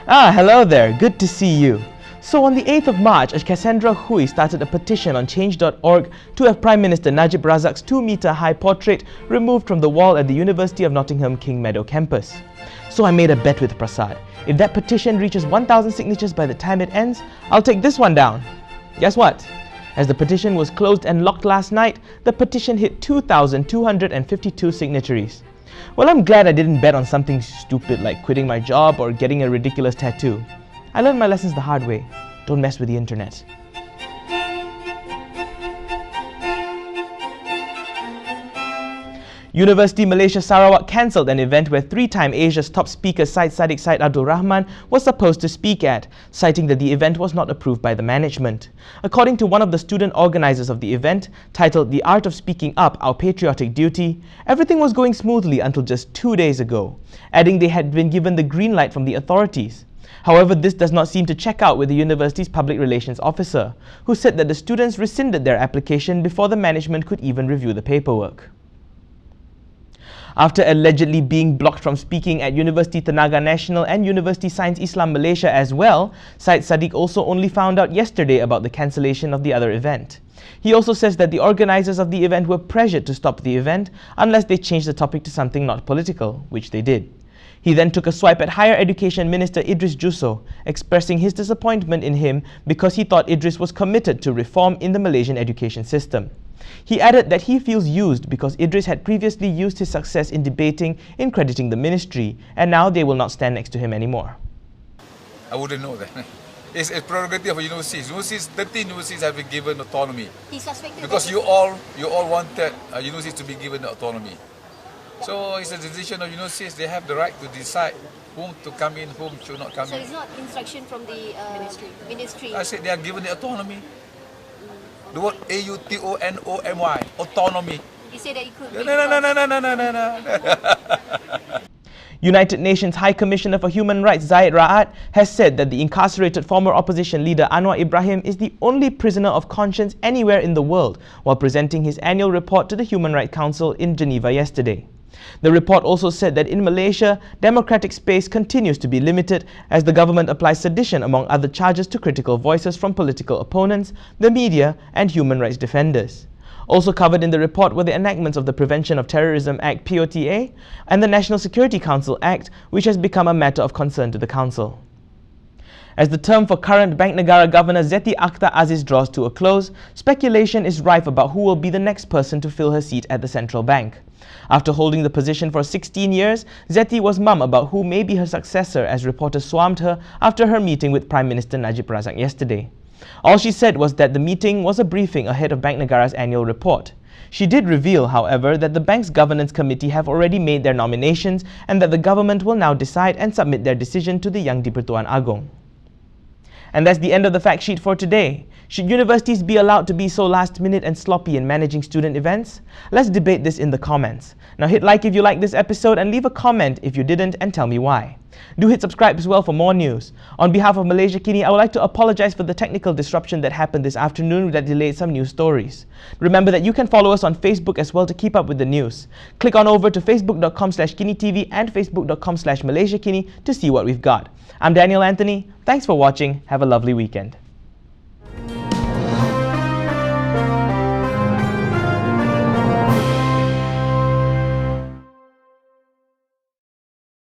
Hello there. Good to see you. So on the 8th of March, Cassandra Hui started a petition on change.org to have Prime Minister Najib Razak's 2-meter high portrait removed from the wall at the University of Nottingham King Meadow campus. So I made a bet with Prasad. If that petition reaches 1,000 signatures by the time it ends, I'll take this one down. Guess what? As the petition was closed and locked last night, the petition hit 2,252 signatories. Well, I'm glad I didn't bet on something stupid like quitting my job or getting a ridiculous tattoo. I learned my lessons the hard way. Don't mess with the internet. University Malaysia Sarawak cancelled an event where 3-time Asia's top speaker Syed Saddiq Syed Abdul Rahman was supposed to speak at, citing that the event was not approved by the management. According to one of the student organisers of the event, titled The Art of Speaking Up, Our Patriotic Duty, everything was going smoothly until just 2 days ago, adding they had been given the green light from the authorities. However, this does not seem to check out with the university's public relations officer, who said that the students rescinded their application before the management could even review the paperwork. After allegedly being blocked from speaking at University Tenaga Nasional and University Sains Islam Malaysia as well, Syed Saddiq also only found out yesterday about the cancellation of the other event. He also says that the organisers of the event were pressured to stop the event unless they changed the topic to something not political, which they did. He then took a swipe at Higher Education Minister Idris Jusso, expressing his disappointment in him because he thought Idris was committed to reform in the Malaysian education system. He added that he feels used because Idris had previously used his success in debating in crediting the ministry, and now they will not stand next to him anymore. I wouldn't know that. It's a prerogative of universities. 13 universities have been given autonomy. Because you all wanted universities to be given autonomy. So it's a decision of universities. They have the right to decide whom to come in, whom should not come in. So it's not instruction from the ministry? I said they are given the autonomy. The word A-U-T-O-N-O-M-Y, autonomy. You say that you could... No. United Nations High Commissioner for Human Rights Zaid Ra'ad has said that the incarcerated former opposition leader Anwar Ibrahim is the only prisoner of conscience anywhere in the world, while presenting his annual report to the Human Rights Council in Geneva yesterday. The report also said that in Malaysia, democratic space continues to be limited as the government applies sedition among other charges to critical voices from political opponents, the media and human rights defenders. Also covered in the report were the enactments of the Prevention of Terrorism Act (POTA) and the National Security Council Act, which has become a matter of concern to the Council. As the term for current Bank Negara Governor Zeti Akhtar Aziz draws to a close, speculation is rife about who will be the next person to fill her seat at the central bank. After holding the position for 16 years, Zeti was mum about who may be her successor as reporters swarmed her after her meeting with Prime Minister Najib Razak yesterday. All she said was that the meeting was a briefing ahead of Bank Negara's annual report. She did reveal, however, that the bank's governance committee have already made their nominations and that the government will now decide and submit their decision to the Yang di-Pertuan Agong. And that's the end of the fact sheet for today. Should universities be allowed to be so last minute and sloppy in managing student events? Let's debate this in the comments. Now hit like if you liked this episode and leave a comment if you didn't and tell me why. Do hit subscribe as well for more news. On behalf of Malaysia Kini, I would like to apologize for the technical disruption that happened this afternoon that delayed some news stories. Remember that you can follow us on Facebook as well to keep up with the news. Click on over to facebook.com/KiniTV and facebook.com/MalaysiaKini to see what we've got. I'm Daniel Anthony. Thanks for watching. Have a lovely weekend.